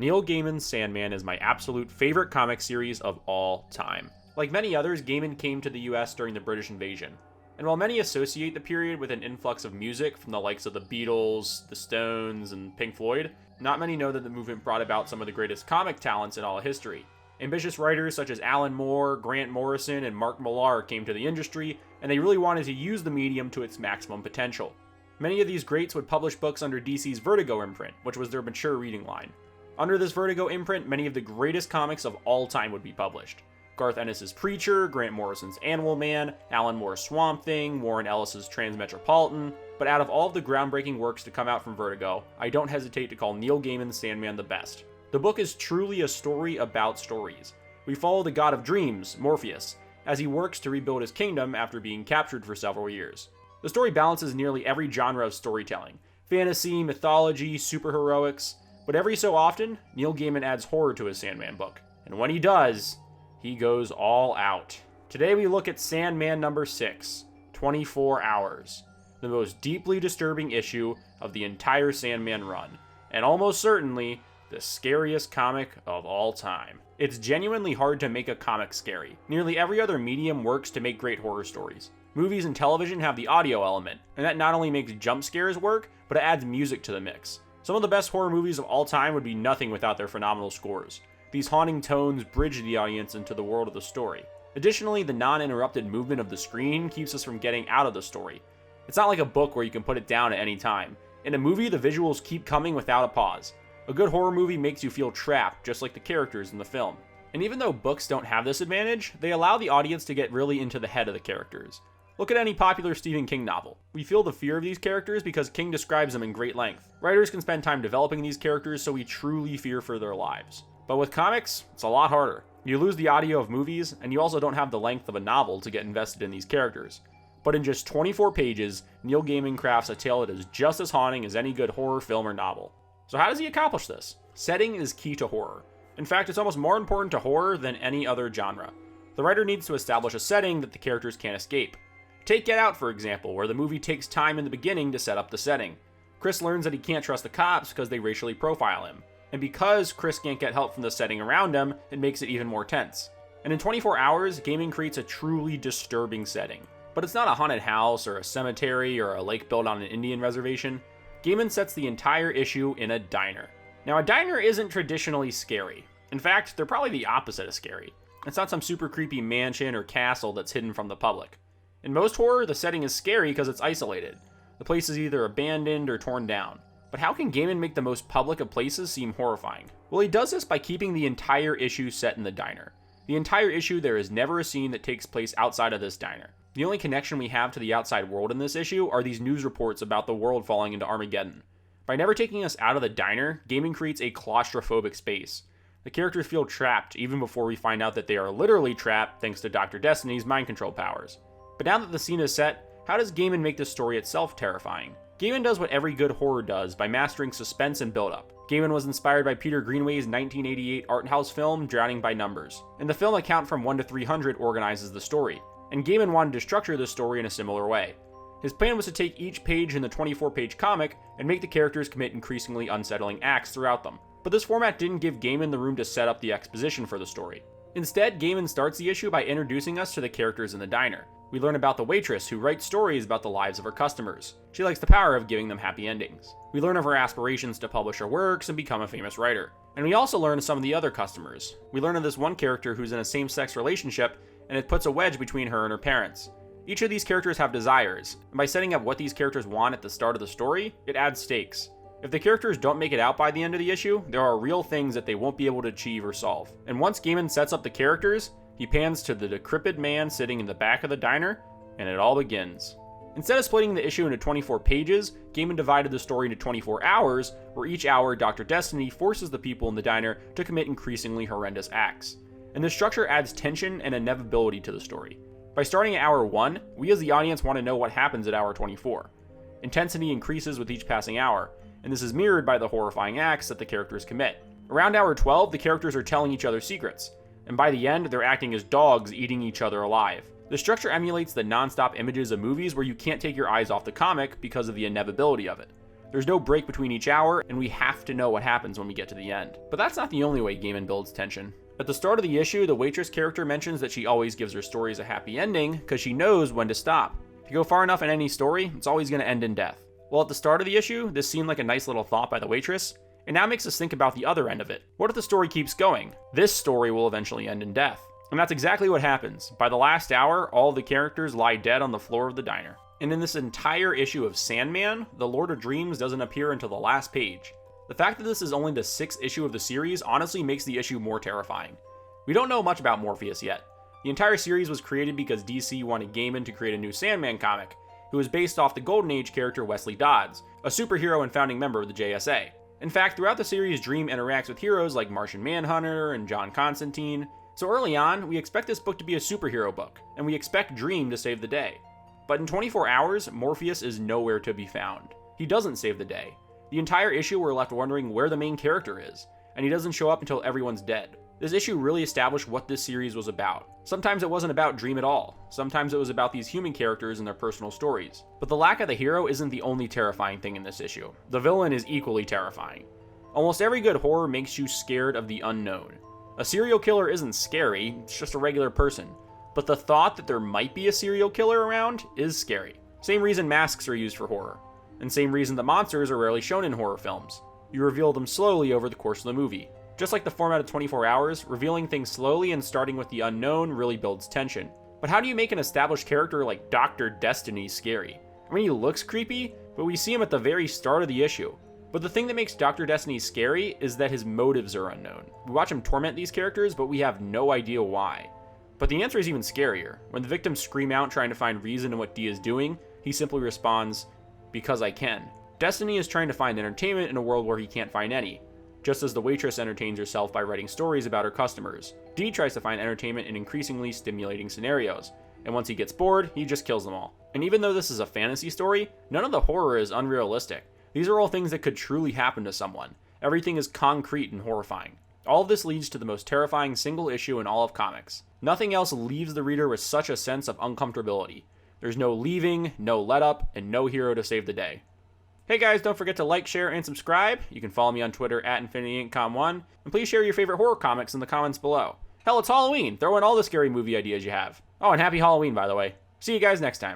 Neil Gaiman's Sandman is my absolute favorite comic series of all time. Like many others, Gaiman came to the US during the British invasion. And while many associate the period with an influx of music from the likes of the Beatles, the Stones, and Pink Floyd, not many know that the movement brought about some of the greatest comic talents in all of history. Ambitious writers such as Alan Moore, Grant Morrison, and Mark Millar came to the industry, and they really wanted to use the medium to its maximum potential. Many of these greats would publish books under DC's Vertigo imprint, which was their mature reading line. Under this Vertigo imprint, many of the greatest comics of all time would be published. Garth Ennis's Preacher, Grant Morrison's Animal Man, Alan Moore's Swamp Thing, Warren Ellis's Transmetropolitan, but out of all of the groundbreaking works to come out from Vertigo, I don't hesitate to call Neil Gaiman's Sandman the best. The book is truly a story about stories. We follow the god of dreams, Morpheus, as he works to rebuild his kingdom after being captured for several years. The story balances nearly every genre of storytelling: fantasy, mythology, superheroics, but every so often, Neil Gaiman adds horror to his Sandman book, and when he does, he goes all out. Today we look at Sandman number 6, 24 Hours, the most deeply disturbing issue of the entire Sandman run, and almost certainly the scariest comic of all time. It's genuinely hard to make a comic scary. Nearly every other medium works to make great horror stories. Movies and television have the audio element, and that not only makes jump scares work, but it adds music to the mix. Some of the best horror movies of all time would be nothing without their phenomenal scores. These haunting tones bridge the audience into the world of the story. Additionally, the non-interrupted movement of the screen keeps us from getting out of the story. It's not like a book where you can put it down at any time. In a movie, the visuals keep coming without a pause. A good horror movie makes you feel trapped, just like the characters in the film. And even though books don't have this advantage, they allow the audience to get really into the head of the characters. Look at any popular Stephen King novel. We feel the fear of these characters because King describes them in great length. Writers can spend time developing these characters so we truly fear for their lives. But with comics, it's a lot harder. You lose the audio of movies, and you also don't have the length of a novel to get invested in these characters. But in just 24 pages, Neil Gaiman crafts a tale that is just as haunting as any good horror film or novel. So how does he accomplish this? Setting is key to horror. In fact, it's almost more important to horror than any other genre. The writer needs to establish a setting that the characters can't escape. Take Get Out, for example, where the movie takes time in the beginning to set up the setting. Chris learns that he can't trust the cops because they racially profile him. And because Chris can't get help from the setting around him, it makes it even more tense. And in 24 Hours, Gaiman creates a truly disturbing setting. But it's not a haunted house or a cemetery or a lake built on an Indian reservation. Gaiman sets the entire issue in a diner. Now, a diner isn't traditionally scary. In fact, they're probably the opposite of scary. It's not some super creepy mansion or castle that's hidden from the public. In most horror, the setting is scary because it's isolated. The place is either abandoned or torn down. But how can Gaiman make the most public of places seem horrifying? Well, he does this by keeping the entire issue set in the diner. The entire issue, there is never a scene that takes place outside of this diner. The only connection we have to the outside world in this issue are these news reports about the world falling into Armageddon. By never taking us out of the diner, Gaiman creates a claustrophobic space. The characters feel trapped even before we find out that they are literally trapped thanks to Dr. Destiny's mind control powers. But now that the scene is set, how does Gaiman make the story itself terrifying? Gaiman does what every good horror does by mastering suspense and build-up. Gaiman was inspired by Peter Greenaway's 1988 art house film Drowning by Numbers, and the film A Count from 1 to 300 organizes the story, and Gaiman wanted to structure the story in a similar way. His plan was to take each page in the 24-page comic and make the characters commit increasingly unsettling acts throughout them. But this format didn't give Gaiman the room to set up the exposition for the story. Instead, Gaiman starts the issue by introducing us to the characters in the diner. We learn about the waitress who writes stories about the lives of her customers. She likes the power of giving them happy endings. We learn of her aspirations to publish her works and become a famous writer. And we also learn of some of the other customers. We learn of this one character who's in a same-sex relationship, and it puts a wedge between her and her parents. Each of these characters have desires, and by setting up what these characters want at the start of the story, it adds stakes. If the characters don't make it out by the end of the issue, there are real things that they won't be able to achieve or solve. And once Gaiman sets up the characters, he pans to the decrepit man sitting in the back of the diner, and it all begins. Instead of splitting the issue into 24 pages, Gaiman divided the story into 24 hours, where each hour Dr. Destiny forces the people in the diner to commit increasingly horrendous acts. And this structure adds tension and inevitability to the story. By starting at hour 1, we as the audience want to know what happens at hour 24. Intensity increases with each passing hour, and this is mirrored by the horrifying acts that the characters commit. Around hour 12, the characters are telling each other secrets, and by the end, they're acting as dogs eating each other alive. The structure emulates the non-stop images of movies where you can't take your eyes off the comic because of the inevitability of it. There's no break between each hour, and we have to know what happens when we get to the end. But that's not the only way Gaiman builds tension. At the start of the issue, the waitress character mentions that she always gives her stories a happy ending because she knows when to stop. If you go far enough in any story, it's always going to end in death. Well, at the start of the issue, this seemed like a nice little thought by the waitress, and now makes us think about the other end of it. What if the story keeps going? This story will eventually end in death. And that's exactly what happens. By the last hour, all the characters lie dead on the floor of the diner. And in this entire issue of Sandman, the Lord of Dreams doesn't appear until the last page. The fact that this is only the 6th issue of the series honestly makes the issue more terrifying. We don't know much about Morpheus yet. The entire series was created because DC wanted Gaiman to create a new Sandman comic, who was based off the Golden Age character Wesley Dodds, a superhero and founding member of the JSA. In fact, throughout the series, Dream interacts with heroes like Martian Manhunter and John Constantine, so early on, we expect this book to be a superhero book, and we expect Dream to save the day. But in 24 hours, Morpheus is nowhere to be found. He doesn't save the day. The entire issue we're left wondering where the main character is, and he doesn't show up until everyone's dead. This issue really established what this series was about. Sometimes it wasn't about Dream at all. Sometimes it was about these human characters and their personal stories. But the lack of the hero isn't the only terrifying thing in this issue. The villain is equally terrifying. Almost every good horror makes you scared of the unknown. A serial killer isn't scary, it's just a regular person. But the thought that there might be a serial killer around is scary. Same reason masks are used for horror. And same reason that monsters are rarely shown in horror films. You reveal them slowly over the course of the movie. Just like the format of 24 hours, revealing things slowly and starting with the unknown really builds tension. But how do you make an established character like Dr. Destiny scary? I mean, he looks creepy, but we see him at the very start of the issue. But the thing that makes Dr. Destiny scary is that his motives are unknown. We watch him torment these characters, but we have no idea why. But the answer is even scarier. When the victims scream out trying to find reason in what D is doing, he simply responds, "Because I can." Destiny is trying to find entertainment in a world where he can't find any. Just as the waitress entertains herself by writing stories about her customers, D tries to find entertainment in increasingly stimulating scenarios, and once he gets bored, he just kills them all. And even though this is a fantasy story, none of the horror is unrealistic. These are all things that could truly happen to someone. Everything is concrete and horrifying. All of this leads to the most terrifying single issue in all of comics. Nothing else leaves the reader with such a sense of uncomfortability. There's no leaving, no let up, and no hero to save the day. Hey guys, don't forget to like, share, and subscribe. You can follow me on Twitter at InfinityInkCom1, and please share your favorite horror comics in the comments below. Hell, it's Halloween! Throw in all the scary movie ideas you have. Oh, and happy Halloween, by the way. See you guys next time.